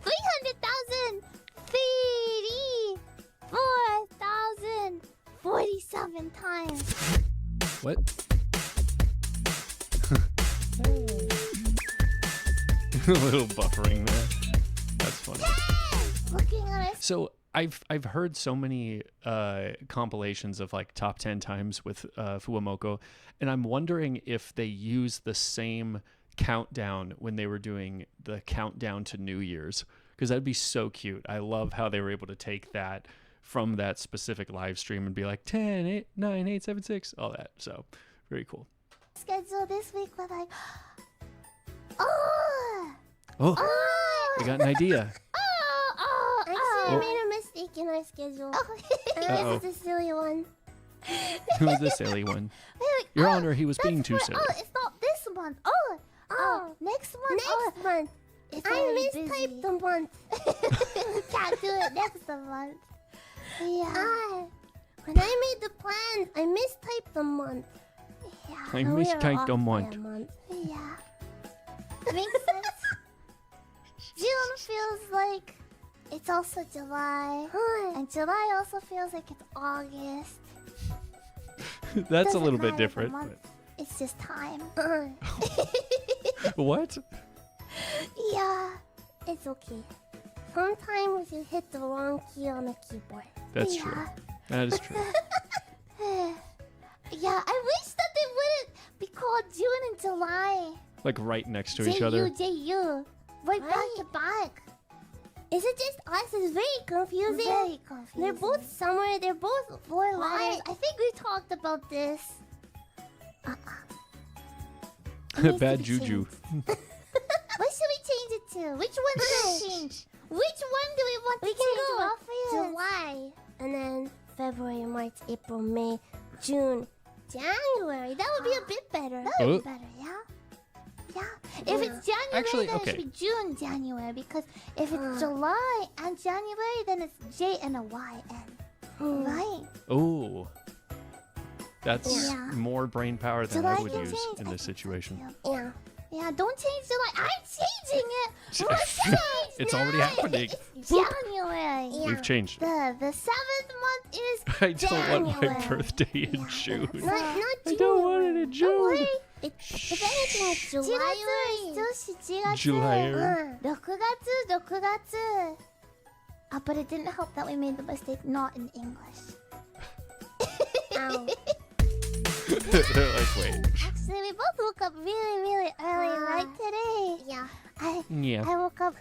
300,000, 34,047 times. What? A little buffering there. That's funny. Looking at it. So I've heard so many compilations of like top 10 times with Fuwamoco, and I'm wondering if they use the same countdown when they were doing the countdown to New Year's, because that'd be so cute. I love how they were able to take that from that specific live stream and be like 10, 8, 9, 8, 7, 6, all that. So very cool. Schedule this week with like, We got an idea. Actually, I made a mistake in our schedule. This is a silly one. Who was the silly one? Your Honor, he was being too silly. Oh, it's not this month. Next month. Next month. I mistyped the month. Can't do it next month. Yeah. When I made the plans, I mistyped the month. Yeah. I mistyped the month. Yeah. Makes sense. June feels like it's also July. And July also feels like it's August. That's a little Doesn't bit different. matter, the month. It's just time. What? Yeah, it's okay. Sometimes you hit the wrong key on the keyboard. That's true. That is true. Yeah, I wish that they wouldn't be called June and July. Like right next to each other. J-U. Right back to back. Is it just us? It's very confusing. Very confusing. They're both summer. They're both 4 letters. I think we talked about this. Bad juju. What should we change it to? Which one should we change? Which one do we want to change? July. And then February, March, April, May, June, January. That would be a bit better. That would be better, yeah? Yeah. If it's January, Actually, then okay. it should be June, January. Because if it's July and January, then it's J and a Y N. Right? Oh. That's Yeah. more brain power than July I would can use change. in this situation. Yeah. Yeah, don't change July. I'm changing it. It's already happening. January. We've changed. The 7th month is I don't want my January. birthday in June. Not June. I don't want it in June. If anything, it's July. July. 6月。But it didn't help that we made the mistake not in English. Ow. Like, wait. Actually, we both woke up really, really early, right, today? Yeah. I woke up...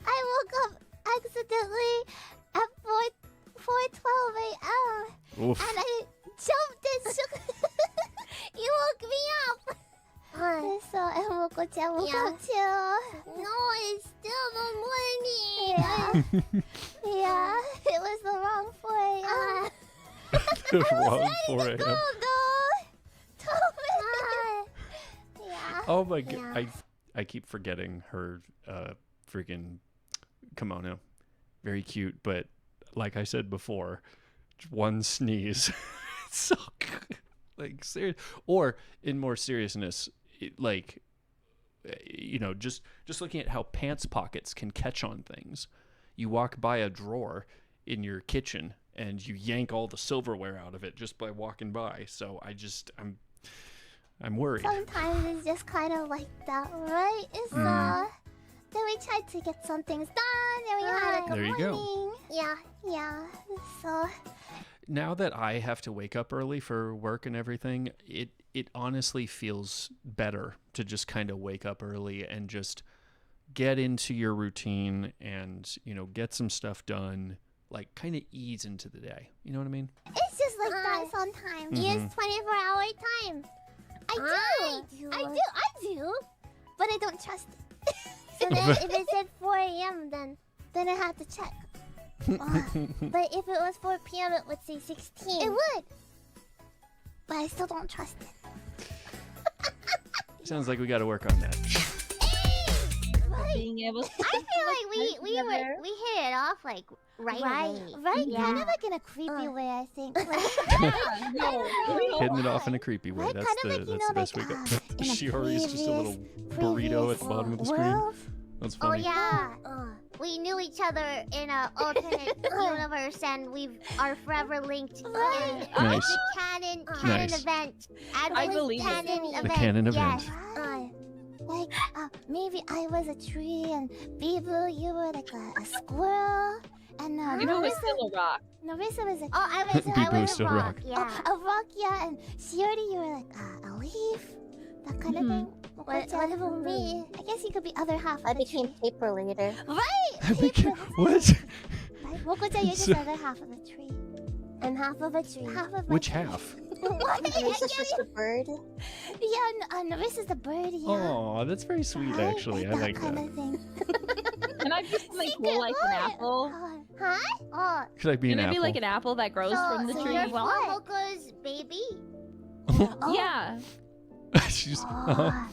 I woke up accidentally at 4:12 a.m. Oof. And I jumped and shook... You woke me up! So, and Moko-chan woke up too. No, it's still the morning! Yeah, it was the wrong 4 a.m. The wrong 4 a.m. Oh my god. I keep forgetting her freaking kimono. Very cute, but like I said before, one sneeze. So like serious. Or in more seriousness, like just looking at how pants pockets can catch on things. You walk by a drawer in your kitchen and you yank all the silverware out of it just by walking by. So I'm worried. Sometimes it's just kind of like that, right? Then we tried to get some things done, and we had a good morning. Go. Yeah. So now that I have to wake up early for work and everything, it honestly feels better to just kind of wake up early and just get into your routine and, get some stuff done, like kind of ease into the day. You know what I mean? It's just like that sometimes. It's 24-hour time. I do. But I don't trust it. So then if it said 4 a.m., then I have to check. But if it was 4 p.m., it would say 16. It would. But I still don't trust it. Sounds like we got to work on that. Being able to I feel like we hit it off like right away. Right? Yeah. Kind of like in a creepy way, I think. Hitting it off in a creepy way. Right? That's the best way to go. in a Shiori's just a little previous burrito at the bottom of the screen. world, That's Oh funny. yeah. We knew each other in an alternate universe, and we are forever linked in Nice. the canon Nice. event. I believe it. canon event. The canon event. Yes. Like, maybe I was a tree, and Beeble, you were like a squirrel, and You know, it's still a rock. Narissa was a I was Beeble was still a rock. Yeah. A rock, yeah, and Shiori, you were like a leaf, that kind of thing. What about me? I guess you could be other half. I became paper later. Right. I became what? Right. Moko-chan, you're just the other half of a tree. I'm half of a tree. Half of Which half? What? Narissa's just a bird. Yeah, Narissa's the bird. Yeah. Oh, that's very sweet. Right? Actually, I like kind that. of thing. Can I be something cool like an apple? Huh? Oh. Could I be Can an I apple? be like an apple that grows from the so tree? you're Moko's baby? Yeah. She's. Oh.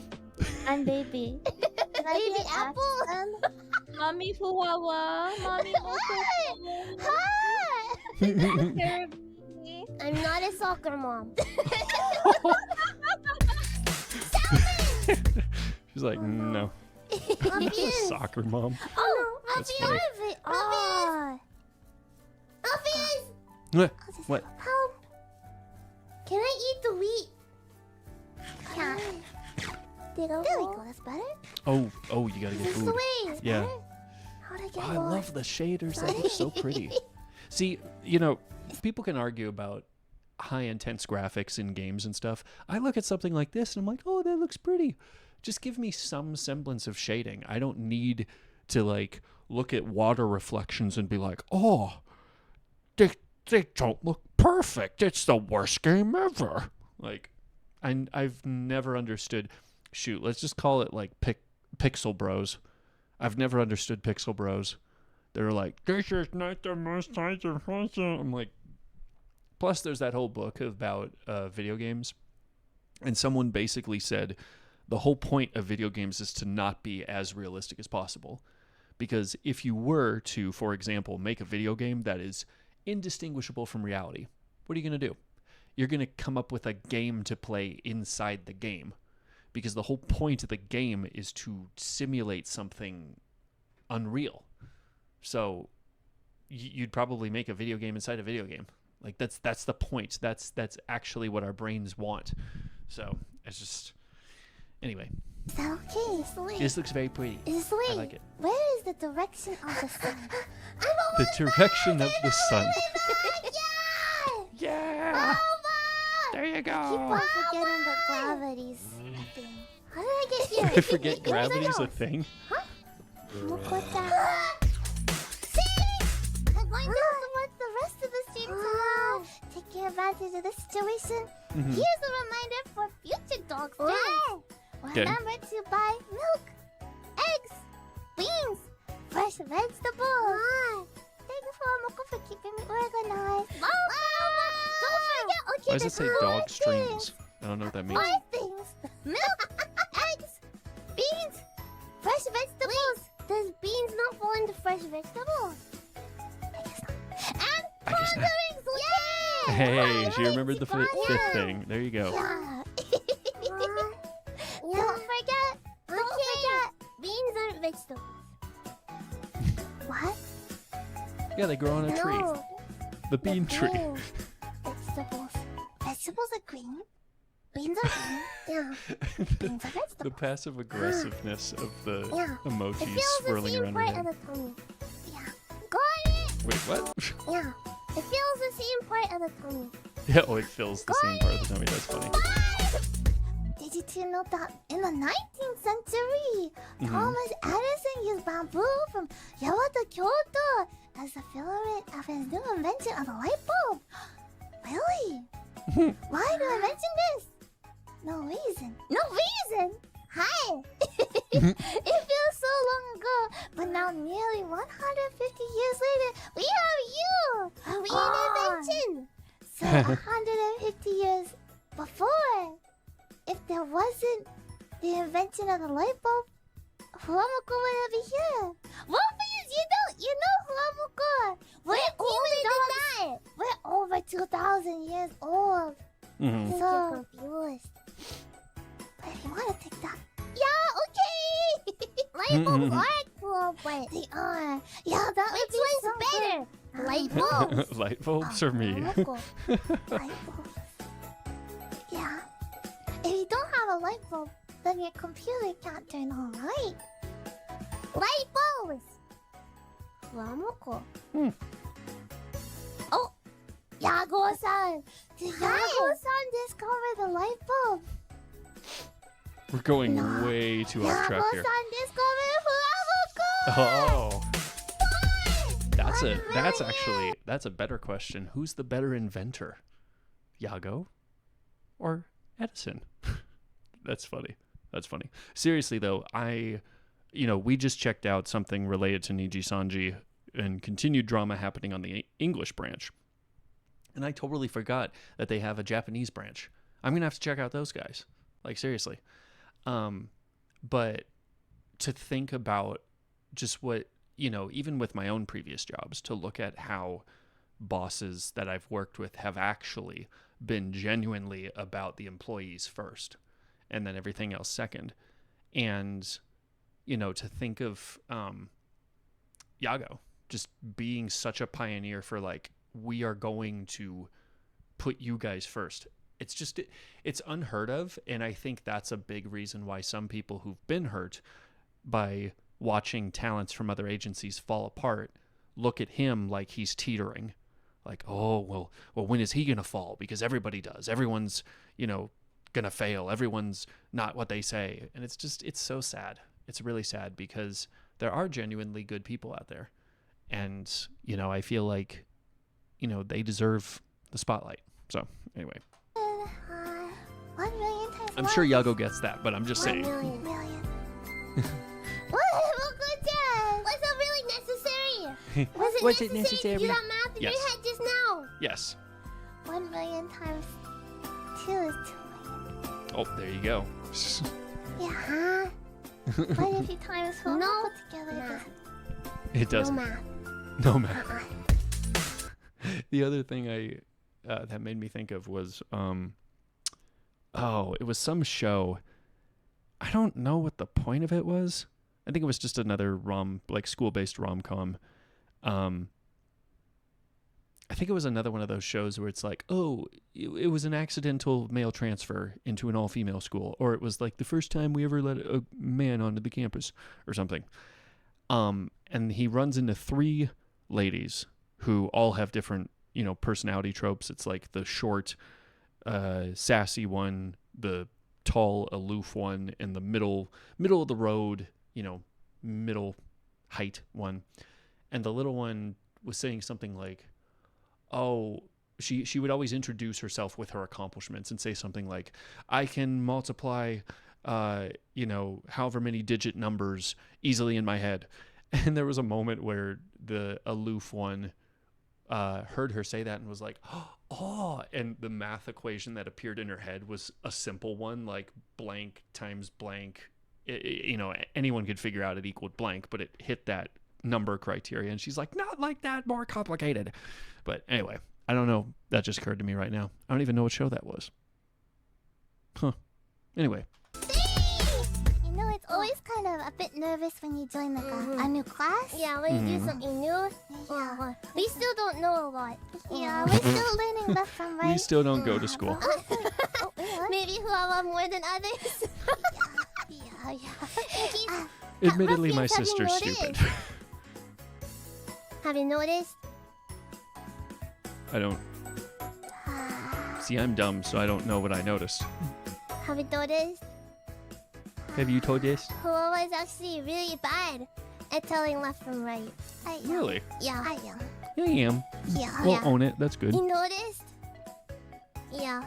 I'm baby. Can I Baby be an apple? Mommy Fuwawa. Mommy Moko. Hi! I'm not a soccer mom. She's like, no. Obvious. Soccer mom. Oh, That's funny. Obvious. What? Help. Can I eat the wheat? Can't. There we go. That's better. Oh, you gotta get This food. way. Yeah. How'd I get Oh, I more? love the shaders. That looks so pretty. See, people can argue about high intense graphics in games and stuff. I look at something like this and I'm like, oh, that looks pretty. Just give me some semblance of shading. I don't need to like look at water reflections and be like, oh, they don't look perfect. It's the worst game ever. Like, I've never understood. Shoot, let's just call it like Pixel Bros. I've never understood Pixel Bros. They're like, this is not the most I'm like, plus there's that whole book about video games. And someone basically said the whole point of video games is to not be as realistic as possible. Because if you were to, for example, make a video game that is indistinguishable from reality, what are you going to do? You're going to come up with a game to play inside the game. Because the whole point of the game is to simulate something unreal. So you'd probably make a video game inside a video game. Like that's the point. That's actually what our brains want. So it's just anyway. Is that okay? Sweet. This looks very pretty. Sweet. I like it. Where is the direction of the sun? The direction of the sun. Yeah! Yeah. There you Keep go. on forgetting the gravity's a thing. How did I get here? I forget gravity's a thing. Moko-chan. See? I'm going to watch the rest of the stream tomorrow. Taking advantage of the situation. Mhm. Here's a reminder for future dog streams. Okay. Remember to buy milk, eggs, beans, fresh vegetables. Thank you for Moko for keeping me organized. Don't forget. Okay, Why does it there's say five dog things. streams? I don't know what that means. 5 things. Milk, eggs, beans, fresh vegetables. Does beans not fall into fresh vegetables? I guess not. And I guess not. ponderings, yeah! Hey, she remembered the fifth Yeah. thing. There you go. Yeah. Don't forget. Don't forget. Beans aren't vegetables. What? Yeah, they grow on a tree. No. The bean tree. Green. Vegetables. Vegetables are green. Beans are green. Yeah. Beans are vegetables. The passive aggressiveness of the Yeah. It emojis feels swirling the same around her part head. of the tummy. Yeah. Got it! Wait, what? Yeah. It feels the same part of the tummy. Yeah, oh, it fills the same part of the tummy. That's funny. Did you two know that in the 19th century, Thomas Edison used bamboo from Yago, Kyoto as the filament of his new invention of the light bulb? Really? Why do I mention this? No reason. No reason? Hi! It feels so long ago, but now nearly 150 years later, we have you! Reinvention! So 150 years before, if there wasn't the invention of the light bulb, Fuwamuko wouldn't be here. Wolfies, you know Fuwamuko. We're older than that. We're over 2,000 years old. Mhm. So confused. But if you want to take that, yeah, okay. Light light bulbs are cool, but they are. Yeah, that which one's better? Light bulbs. Light bulbs or me? Light bulbs. Yeah. If you don't have a light bulb, then your computer can't turn on, right? Light bulbs. Oh, Yago-san. Did Yago-san discover the light bulb? We're going way too off track here. Yago-san discovered Oh. That's a better question. Who's the better inventor? Yago or Edison? That's funny. Seriously though, we just checked out something related to Niji Sanji and continued drama happening on the English branch. And I totally forgot that they have a Japanese branch. I'm going to have to check out those guys. Like, seriously. But to think about just what, even with my own previous jobs, to look at how bosses that I've worked with have actually been genuinely about the employees first and then everything else second. And, to think of Yago just being such a pioneer for like, we are going to put you guys first. It's unheard of. And I think that's a big reason why some people who've been hurt by watching talents from other agencies fall apart look at him like he's teetering. Like, oh, well, when is he going to fall? Because everybody does. Everyone's, going to fail. Everyone's not what they say. And it's so sad. It's really sad because there are genuinely good people out there. And, I feel like, they deserve the spotlight. So, anyway. 1 million times I'm sure Yago gets that, but I'm just saying. 1 million. Well, good job. Was it really necessary? Was it necessary to do that math in your Yes. head just now? Yes. 1 million times 2 is 2 million. Oh, there you go. Yeah. What if you times 4 put together? It doesn't. No math. No matter. The other thing that made me think of was, it was some show. I don't know what the point of it was. I think it was just another school-based rom-com. I think it was another one of those shows where it's like, it was an accidental male transfer into an all-female school, or it was like the first time we ever let a man onto the campus or something. And he runs into 3 ladies who all have different, personality tropes. It's like the short, sassy one, the tall, aloof one, and the middle of the road, middle height one. And the little one was saying something like, she would always introduce herself with her accomplishments and say something like, I can multiply, however many digit numbers easily in my head. And there was a moment where the aloof one heard her say that and was like, oh, and the math equation that appeared in her head was a simple one, like blank times blank. Anyone could figure out it equaled blank, but it hit that number criteria. And she's like, not like that, more complicated. But anyway, I don't know. That just occurred to me right now. I don't even know what show that was. Huh. Anyway. It's always kind of a bit nervous when you join a new class. Yeah, when you do something new. Yeah. We still don't know a lot. Yeah, we're still learning left from right. We still don't go to school. Maybe Fuwawa more than others. Yeah. Admittedly, my sister's stupid. Have you noticed? I don't. See, I'm dumb, so I don't know what I noticed. Have you noticed? Have you told this? Fuwawa is actually really bad at telling left from right. Really? Yeah. I am. I am. Yeah. Well, own it. That's good. You noticed? Yeah.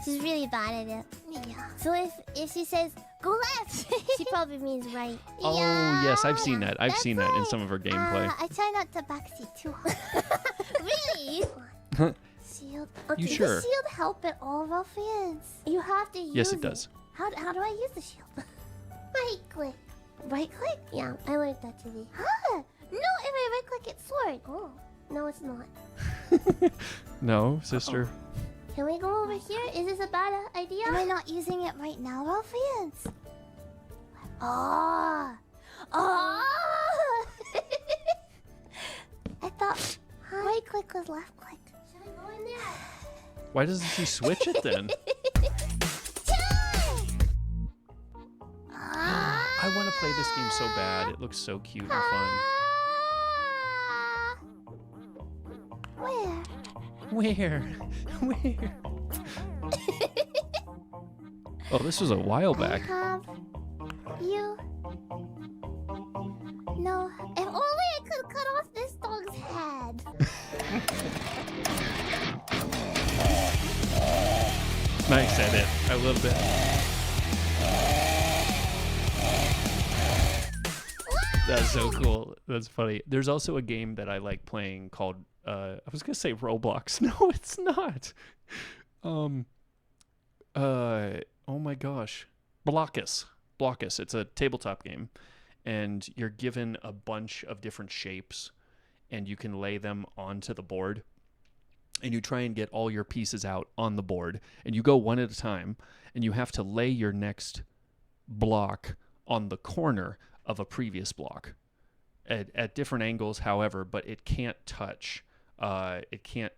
She's really bad at it. Yeah. So if she says, go left, she probably means right. Oh, yes. I've seen that. I've seen that in some of her gameplay. I try not to backseat too hard. Really? Shield. Okay, You sure? Does shield help at all, Ruffians? You have to use it. Yes, it does. How do I use the shield? Right click. Right click? Yeah, I learned that today. Huh? No, if I right click, it's sword. Oh, no, it's not. No, sister. Can we go over here? Is this a bad idea? Am I not using it right now, Ruffians? Oh, Why doesn't she switch it then? I want to play this game so bad. It looks so cute and fun. Where? Where? Oh, this was a while back. I have you. No, if only I could cut off this dog's head. Nice edit. I love it. That's so cool. That's funny. There's also a game that I like playing called I was gonna say Roblox. No, it's not. Oh my gosh. Blockus. Blockus. It's a tabletop game. And you're given a bunch of different shapes and you can lay them onto the board. And you try and get all your pieces out on the board. And you go one at a time. And you have to lay your next block on the corner of a previous block at different angles, however, but it can't touch. It can't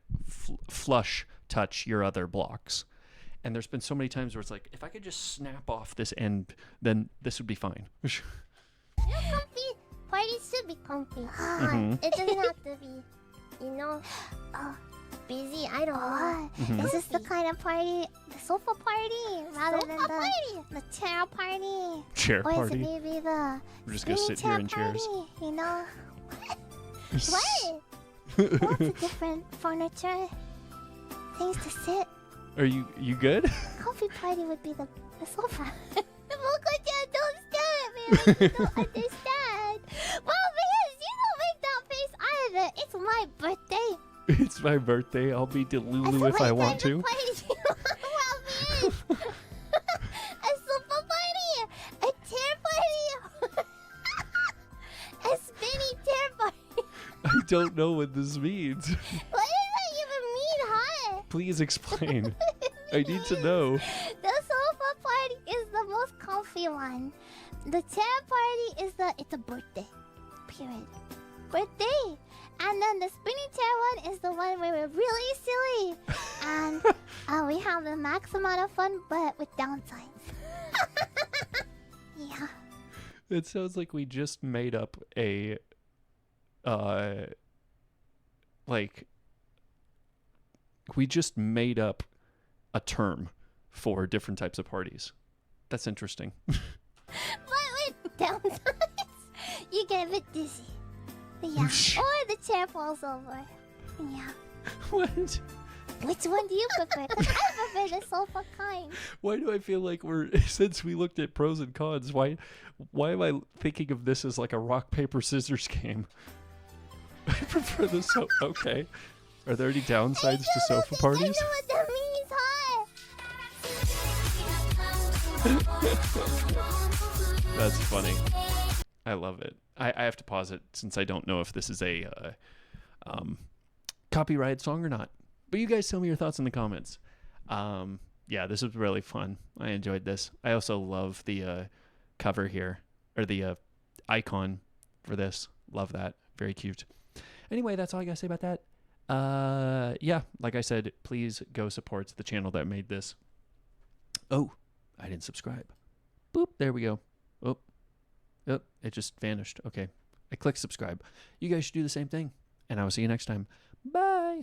flush touch your other blocks. And there's been so many times where it's like, if I could just snap off this end, then this would be fine. Comfy. Parties should be comfy. It doesn't have to be, busy. I don't know. Is this the kind of party, the sofa party, rather than the chair party? Chair Or is party. it maybe the We're just gonna sit here in chairs. party, you know? What? Lots of different furniture, things to sit. Are you good? Coffee party would be the sofa. Moko-chan, don't stare at me like you don't understand. Well, because you don't make that face either. It's my birthday. It's my birthday. I'll be Delulu if I want to. Well, because a sofa party, a chair party, a spinny chair party. I don't know what this means. What does that even mean, huh? Please explain. I need to know. The sofa party is the most comfy one. The chair party is it's a birthday. Period. Birthday. And then the spinning chair one is the one where we're really silly. And we have the max amount of fun, but with downsides. Yeah. It sounds like we just made up a we just made up a term for different types of parties. That's interesting. But with downsides, you get a bit dizzy. Yeah. Or the chair falls over. Yeah. What? Which one do you prefer? 'Cause I prefer the sofa kind. Why do I feel like since we looked at pros and cons, why am I thinking of this as like a rock, paper, scissors game? I prefer the sofa. Okay. Are there any downsides to sofa parties? I know what that means, huh? That's funny. I love it. I have to pause it since I don't know if this is a copyright song or not. But you guys tell me your thoughts in the comments. Yeah, this was really fun. I enjoyed this. I also love the cover here, or the icon for this. Love that. Very cute. Anyway, that's all I got to say about that. Yeah, like I said, please go support the channel that made this. Oh, I didn't subscribe. Boop, there we go. Oh, it just vanished. Okay, I clicked subscribe. You guys should do the same thing, and I will see you next time. Bye.